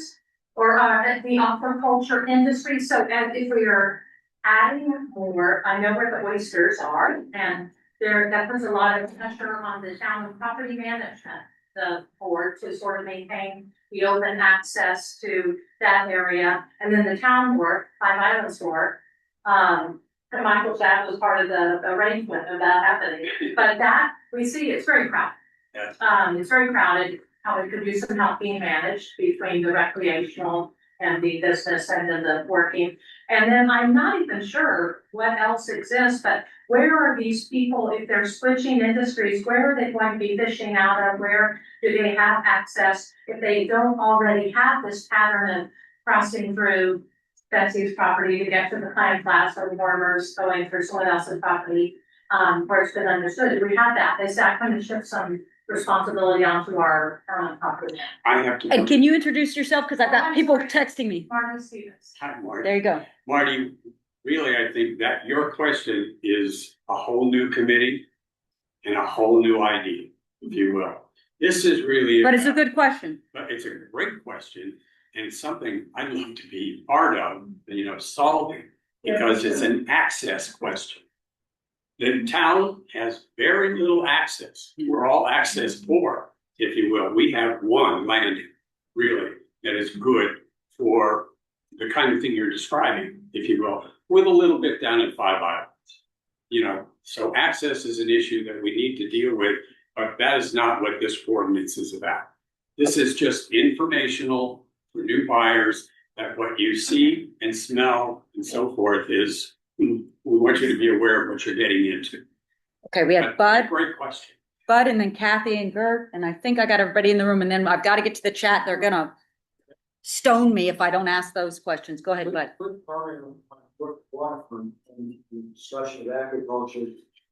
or the aquaculture industry? So as if we are adding more, I know where the oysters are, and that puts a lot of pressure on the town property management, the board, to sort of maintain the open access to that area. And then the town board, Five Islands board, Michael Shadd was part of the arrangement of that happening. But that, we see, it's very crowded. Yes. It's very crowded, how it could use some help being managed between the recreational and the business and then the working. And then I'm not even sure what else exists, but where are these people, if they're switching industries, where are they going to be fishing out of? Where do they have access? If they don't already have this pattern of crossing through Betsy's property to get to the clam class or the warmers going through someone else's property, where it's been understood, do we have that? Is that going to shift some responsibility onto our property? I have to. And can you introduce yourself? Because I've got people texting me. Marty Stevens. Hi, Marty. There you go. Marty, really, I think that your question is a whole new committee and a whole new idea, if you will. This is really. But it's a good question. But it's a great question, and it's something I'd love to be part of, solving, because it's an access question. The town has very little access. We're all access poor, if you will. We have one landing, really, that is good for the kind of thing you're describing, if you will, with a little bit down at Five Islands. So access is an issue that we need to deal with, but that is not what this ordinance is about. This is just informational for new buyers, that what you see and smell and so forth is, we want you to be aware of what you're getting into. Okay, we have Bud, Great question. Bud, and then Kathy and Gert, and I think I got everybody in the room, and then I've got to get to the chat. They're gonna stone me if I don't ask those questions. Go ahead, Bud. Quick comment on waterfront and the discussion of agriculture.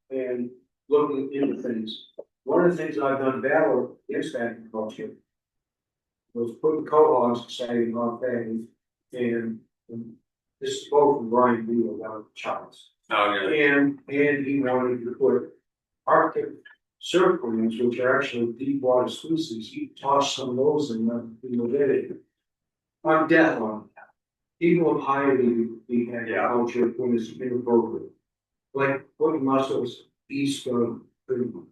and looking into things. One of the things I've done better against agriculture was putting cohogs aside on things, and this is both from Brian Beal down at Charles. Oh, yeah. And he wanted to put Arctic circles, which are actually deep water species, he tossed some of those in the bed. I'm death on that. People have highly the agriculture when it's inappropriate. Like putting mussels east of the.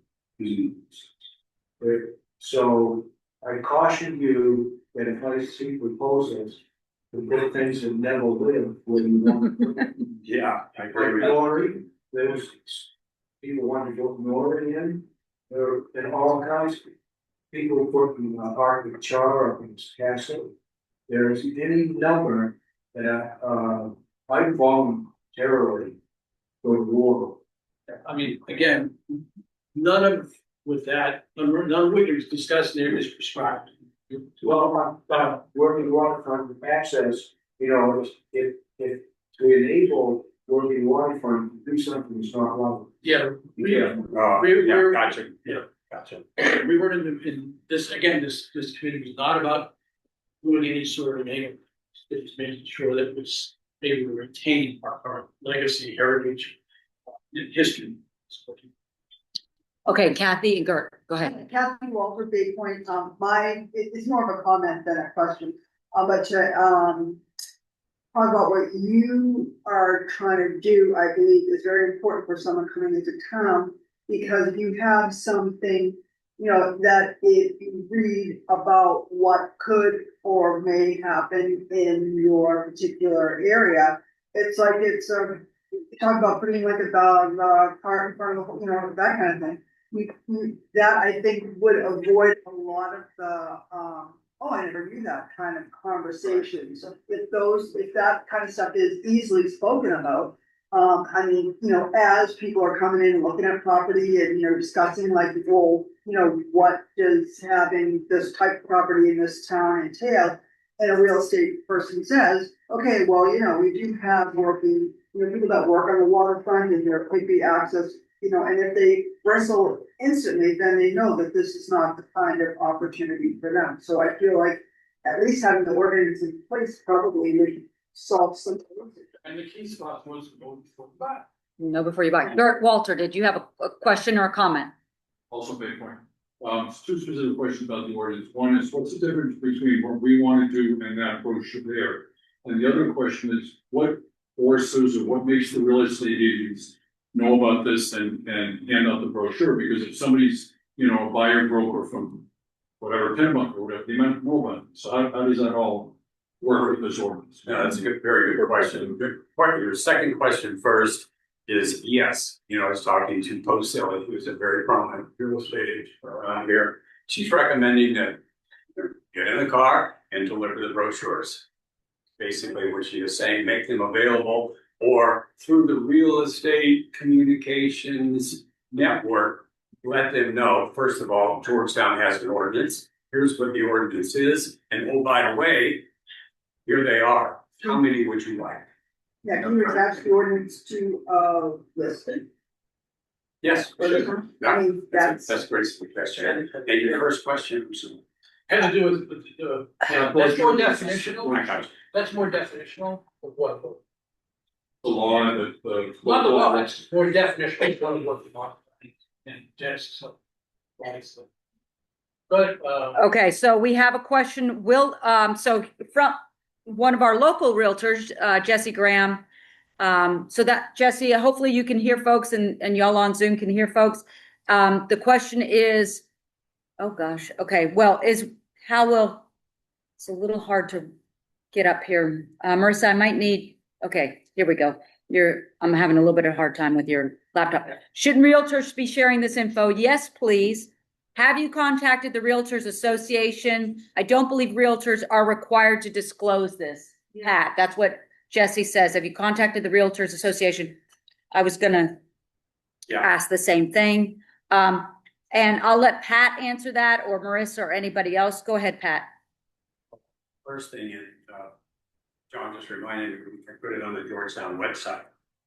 Right? So I caution you that if I see proposals to put things that never live where you want to put them. Yeah, I agree Like with you. Nori, there was people wanted to go Nori in, and all kinds of people putting Arctic char up in this castle. There's any number that, I voluntarily go to war. I mean, again, none of what you're discussing there is prescribed. Well, working waterfront access, you know, if to enable working waterfront to do something that's not wrong. Yeah, Oh, We're- yeah, we're- gotcha, yeah, gotcha. we were in this, again, this committee was not about doing any sort of name. It was making sure that it was able to retain our legacy, heritage, and history. Okay, Kathy and Gert, go ahead. Kathy Walter, Bay Point, it's more of a comment than a question, but to, talk about what you are trying to do, I believe is very important for someone coming into town, because if you have something, you know, that if you read about what could or may happen in your particular area, it's like, talk about putting like a dog, cart in front of, you know, that kind of thing. That I think would avoid a lot of the, oh, I never knew that kind of conversation. So if that kind of stuff is easily spoken about, I mean, you know, as people are coming in and looking at property and, you know, discussing like, well, you know, what does having this type of property in this town entail? And a real estate person says, okay, well, you know, we do have working, you know, people that work on the waterfront and there could be access, you know, and if they wrestle instantly, then they know that this is not the kind of opportunity for them. So I feel like at least having the ordinance in place probably would solve some. And the key spot was to go before the buy. No, before you buy. Gert, Walter, did you have a question or a comment? Also big point. Two specific questions about the ordinance. One is, what's the difference between what we want to do and that brochure there? And the other question is, what forces or what makes the real estate agents know about this and hand out the brochure? Because if somebody's, you know, a buyer broker from whatever, Pembroke or whatever, they might know about it. So how does that all work with this ordinance? No, that's a good, very good question. Good point. Your second question first is yes. You know, I was talking to Post Sally, who's a very prominent real estate agent around here. She's recommending that get in the car and deliver the brochures. Basically, what she is saying, make them available or through the real estate communications network, let them know, first of all, Georgetown has an ordinance. Here's what the ordinance is. And oh, by the way, here they are. How many would you like? Yeah, can you attach the ordinance to, listing? Yes. I mean, That's a great suggestion. And your first question was. Had to do with the, that's more definitional. I got you. That's more definitional of what, The law and the. not the law, that's more definitional of what the law. And Genesis. But, Okay, so we have a question. So from one of our local realtors, Jesse Graham. So that, Jesse, hopefully you can hear folks and y'all on Zoom can hear folks. The question is, oh gosh, okay, well, it's a little hard to get up here. Marissa, I might need, okay, here we go. I'm having a little bit of a hard time with your laptop. Shouldn't realtors be sharing this info? Yes, please. Have you contacted the Realtors Association? I don't believe realtors are required to disclose this. Pat, that's what Jesse says. Have you contacted the Realtors Association? I was gonna ask the same thing. And I'll let Pat answer that, or Marissa, or anybody else. Go ahead, Pat. First thing is, John just reminded me, we can put it on the Georgetown website.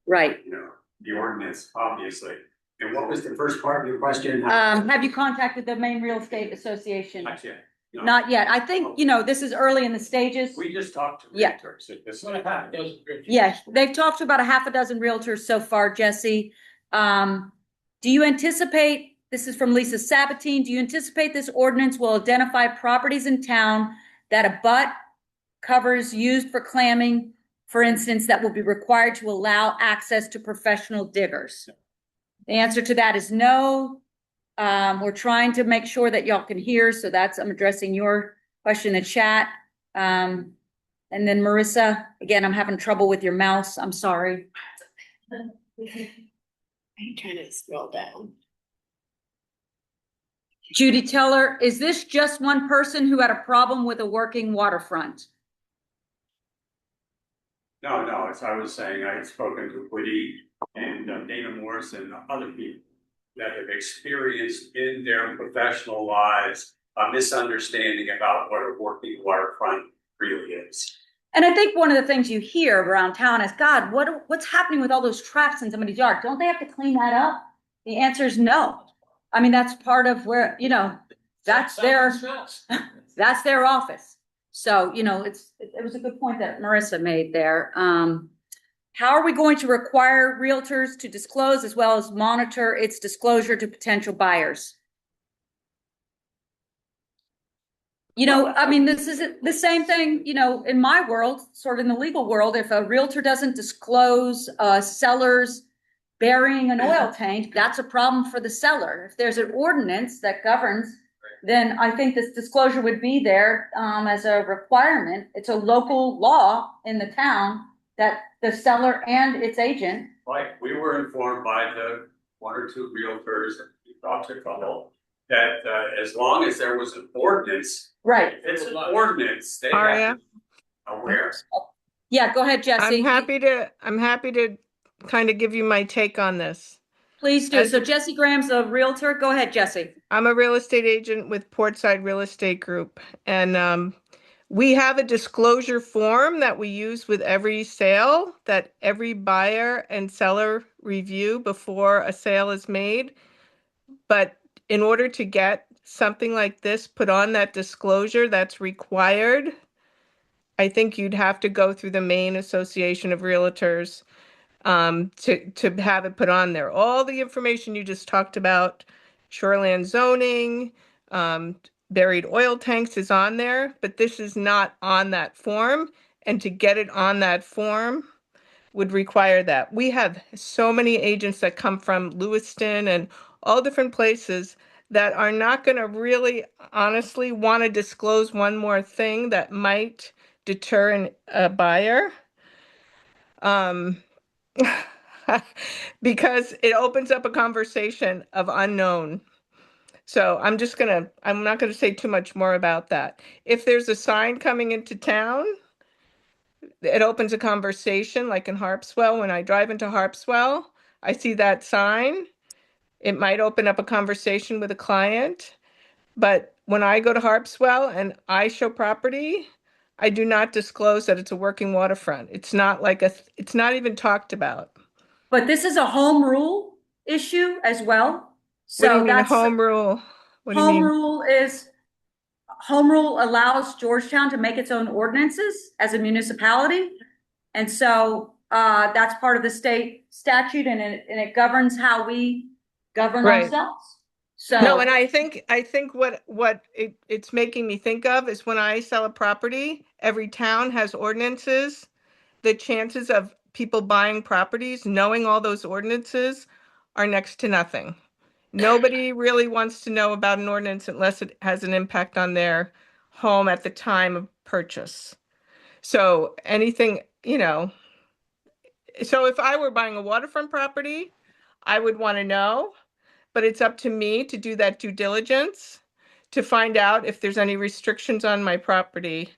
Right. You know, the ordinance, obviously, And what was the first part of your question? Have you contacted the Maine Real Estate Association? Not yet. No. Not yet. I think, you know, this is early in the stages. We just talked to Yeah. realtors at this. Yeah, they've talked to about a half a dozen realtors so far, Jesse. Do you anticipate, this is from Lisa Sabatine, do you anticipate this ordinance will identify properties in town that abut covers used for clamming, for instance, that will be required to allow access to professional diggers? The answer to that is no. We're trying to make sure that y'all can hear, so I'm addressing your question in the chat. And then Marissa, again, I'm having trouble with your mouse. I'm sorry. I'm trying to scroll down. Judy Teller, is this just one person who had a problem with a working waterfront? No, as I was saying, I had spoken to Woody and Dana Morris and other people that have experienced in their professional lives a misunderstanding about what a working waterfront really is. And I think one of the things you hear around town is, God, what's happening with all those traps in somebody's yard? Don't they have to clean that up? The answer is no. I mean, that's part of where, you know, that's their office. So, you know, it was a good point that Marissa made there. How are we going to require realtors to disclose as well as monitor its disclosure to potential buyers? You know, I mean, this is the same thing, you know, in my world, sort of in the legal world, if a realtor doesn't disclose sellers burying an oil tank, that's a problem for the seller. If there's an ordinance that governs, then I think this disclosure would be there as a requirement. It's a local law in the town that the seller and its agent. Right, we were informed by the one or two realtors that we talked to a couple that as long as there was an ordinance, right? If it's an ordinance, they have to be aware. Yeah, go ahead, Jesse. I'm happy to kind of give you my take on this. Please do. So Jesse Graham's a realtor. Go ahead, Jesse. I'm a real estate agent with Portside Real Estate Group, and we have a disclosure form that we use with every sale that every buyer and seller review before a sale is made. But in order to get something like this put on that disclosure that's required, I think you'd have to go through the Maine Association of Realtors to have it put on there. All the information you just talked about, shoreland zoning, buried oil tanks is on there, but this is not on that form. And to get it on that form would require that. We have so many agents that come from Lewiston and all different places that are not going to really honestly want to disclose one more thing that might deter a buyer. Because it opens up a conversation of unknown. So I'm not going to say too much more about that. If there's a sign coming into town, it opens a conversation, like in Harpswell. When I drive into Harpswell, I see that sign. It might open up a conversation with a client. But when I go to Harpswell and I show property, I do not disclose that it's a working waterfront. It's not even talked about. But this is a home rule issue as well. So what do you mean that's home rule? What do you mean? Home rule allows Georgetown to make its own ordinances as a municipality. And so that's part of the state statute, and it governs how we govern ourselves. So no, and I think what it's making me think of is when I sell a property, every town has ordinances. The chances of people buying properties, knowing all those ordinances, are next to nothing. Nobody really wants to know about an ordinance unless it has an impact on their home at the time of purchase. So anything, so if I were buying a waterfront property, I would want to know, but it's up to me to do that due diligence to find out if there's any restrictions on my property.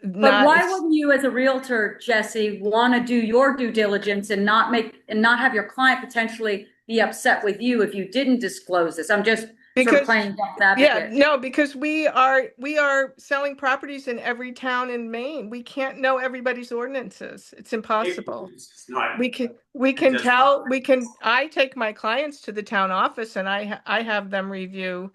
But why wouldn't you, as a realtor, Jesse, want to do your due diligence and not have your client potentially be upset with you if you didn't disclose this? I'm just sort of Because, playing devil's yeah, advocate. no, because we are selling properties in every town in Maine. We can't know everybody's ordinances. It's impossible. It's not. We can just tell, not. we can, I take my clients to the town office and I have them review,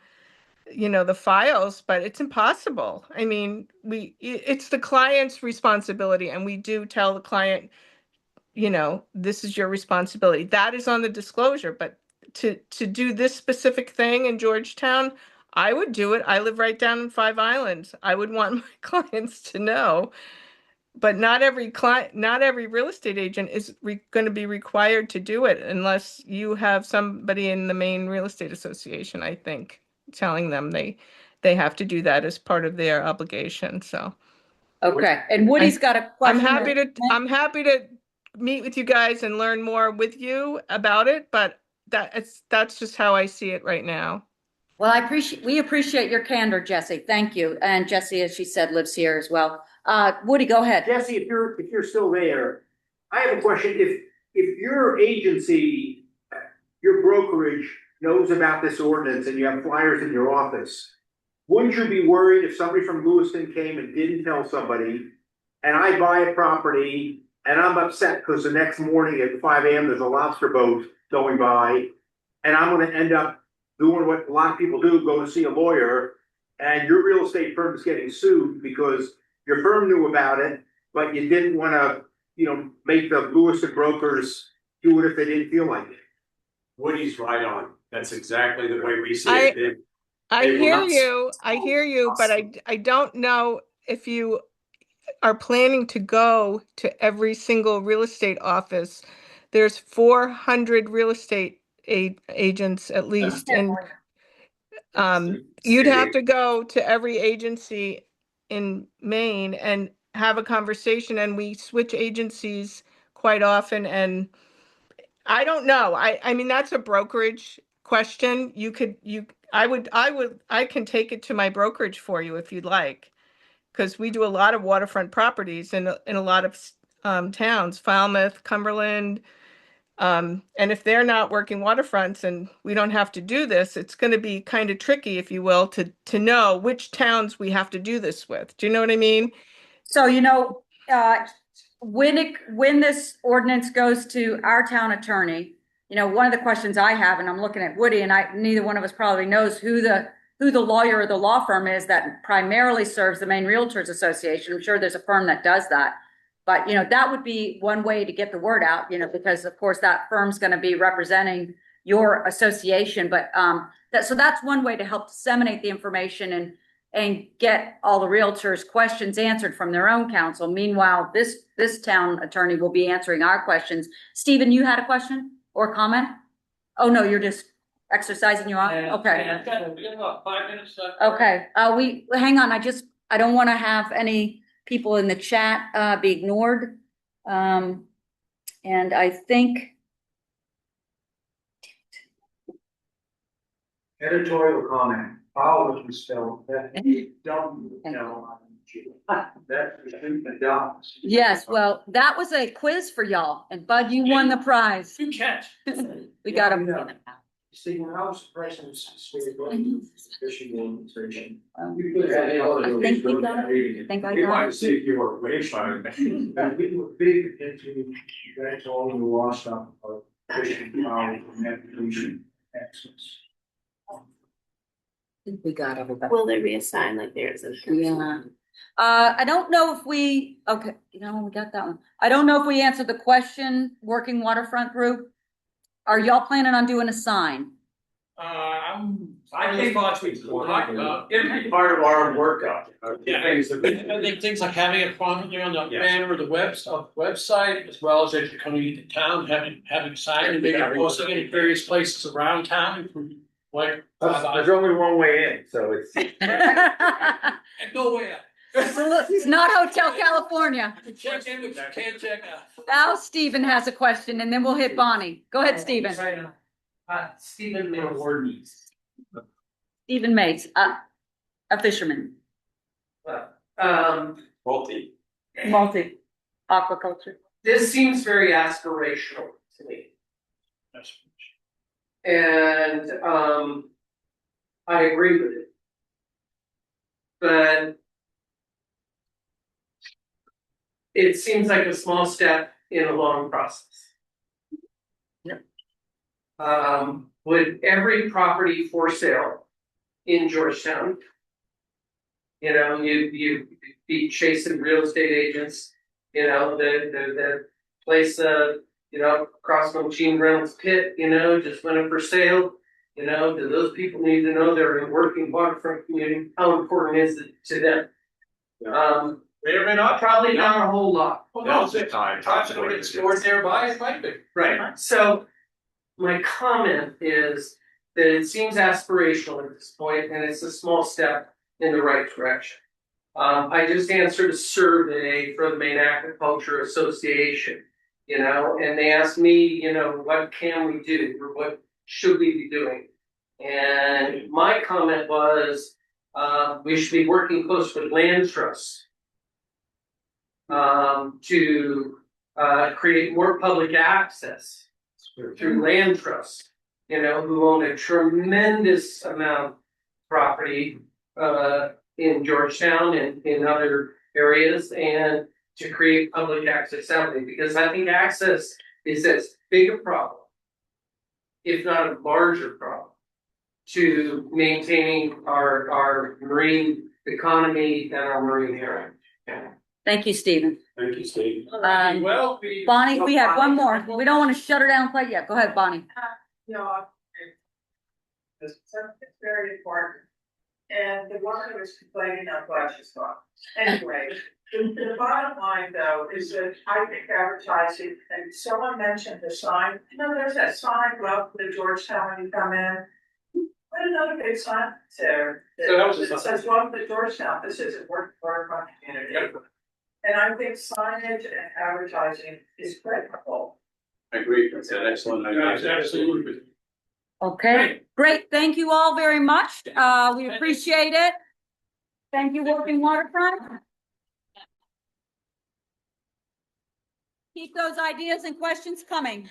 the files, but it's impossible. I mean, it's the client's responsibility, and we do tell the client, this is your responsibility. That is on the disclosure, but to do this specific thing in Georgetown, I would do it. I live right down in Five Islands. I would want my clients to know. But not every client, not every real estate agent is going to be required to do it unless you have somebody in the Maine Real Estate Association, I think, telling them they have to do that as part of their obligation. So Okay, and Woody's got a I'm question. happy to meet with you guys and learn more with you about it, but that's just how I see it right now. Well, we appreciate your candor, Jesse. Thank you. And Jesse, as she said, lives here as well. Woody, go ahead. Jesse, if you're still there, I have a question. If your agency, your brokerage knows about this ordinance and you have flyers in your office, wouldn't you be worried if somebody from Lewiston came and didn't tell somebody, and I buy a property and I'm upset because the next morning at 5 a.m. there's a lobster boat going by, and I'm going to end up doing what a lot of people do, go to see a lawyer, and your real estate firm is getting sued because your firm knew about it, but you didn't want to, make the Lewiston brokers do it if they didn't feel like it. Woody's right on. That's exactly the way we see it. I They will hear not- you. I hear you, but I don't know if you are planning to go to every single real estate office. There's 400 real estate agents at least, and you'd have to go to every agency in Maine and have a conversation, and we switch agencies quite often, and I don't know. I mean, that's a brokerage question. I can take it to my brokerage for you if you'd like, because we do a lot of waterfront properties in a lot of towns, Falmouth, Cumberland. And if they're not working waterfronts and we don't have to do this, it's going to be kind of tricky, if you will, to know which towns we have to do this with. Do you know what I mean? So, when this ordinance goes to our town attorney, one of the questions I have, and I'm looking at Woody, and neither one of us probably knows who the lawyer or the law firm is that primarily serves the Maine Realtors Association. I'm sure there's a firm that does that. But, that would be one way to get the word out, because of course that firm's going to be representing your association. But so that's one way to help disseminate the information and get all the realtors' questions answered from their own counsel. Meanwhile, this town attorney will be answering our questions. Stephen, you had a question or comment? Oh, no, you're just exercising your arm? Okay. We got about 5 minutes left. Okay, hang on, I don't want to have any people in the chat be ignored. And I think, Editorial comment. Follow was spelled W-L-I-G. That's the dots. yes, well, that was a quiz for y'all, and Bud, you won the prize. Good catch. We got him. Stephen, I was surprised when fishing organization. I think we got it. I think I We got want it. to see if you were way fine. And we were big into, that's all the law stuff about fishing, power, and navigation access. I think we got everybody. Will there be a sign like there's a? Yeah. I don't know if we got that one. I don't know if we answered the question, working waterfront group. Are y'all planning on doing a sign? I think it'll be part of our workout. Yeah. Things that I think things like having it prominently on the Yes. banner or the website, as well as if you're coming into town, having a sign and maybe posting it in various places around town. Like, There's only one way in, so it's. and go away. It's not Hotel California. Check in, but you can't check out. Now Stephen has a question, and then we'll hit Bonnie. Go ahead, Stephen. Stephen Mays. Stephen Mays, a fisherman, multi. multi aquaculture. This seems very aspirational to me. And I agree with it. But it seems like a small step in a long process. With every property for sale in Georgetown, you know, you be chasing real estate agents, you know, the place, you know, across from Gene Reynolds Pit, you know, just went up for sale. You know, do those people need to know they're in working waterfront community? How important is it to them? May or may not. Probably not a whole lot. Well, no, it's time. It's stored nearby, it might be. Right, so my comment is that it seems aspirational at this point, and it's a small step in the right direction. I just answered a survey for the Maine Agriculture Association, you know, and they asked me, you know, what can we do or what should we be doing? And my comment was, we should be working close with land trusts to create more public access through land trusts, you know, who own a tremendous amount of property in Georgetown and in other areas, and to create public access that way, because I think access is as big a problem, if not a larger problem, to maintaining our marine economy and our marine area. Thank you, Stephen. Thank you, Steve. Well, Bonnie, we have one more. We don't want to shut her down quite yet. Go ahead, Bonnie. No, it's very important. And the one who was complaining, I'm glad she's gone. Anyway, the bottom line though is that I think advertising, and someone mentioned the sign, you know, there's that sign, welcome to Georgetown when you come in. Put another big sign there that says welcome to Georgetown, this is a work for our community. And I think signage and advertising is critical. I agree, that's an excellent idea. absolutely. Okay, great. Thank you all very much. We appreciate it. Thank you, Working Waterfront. Keep those ideas and questions coming.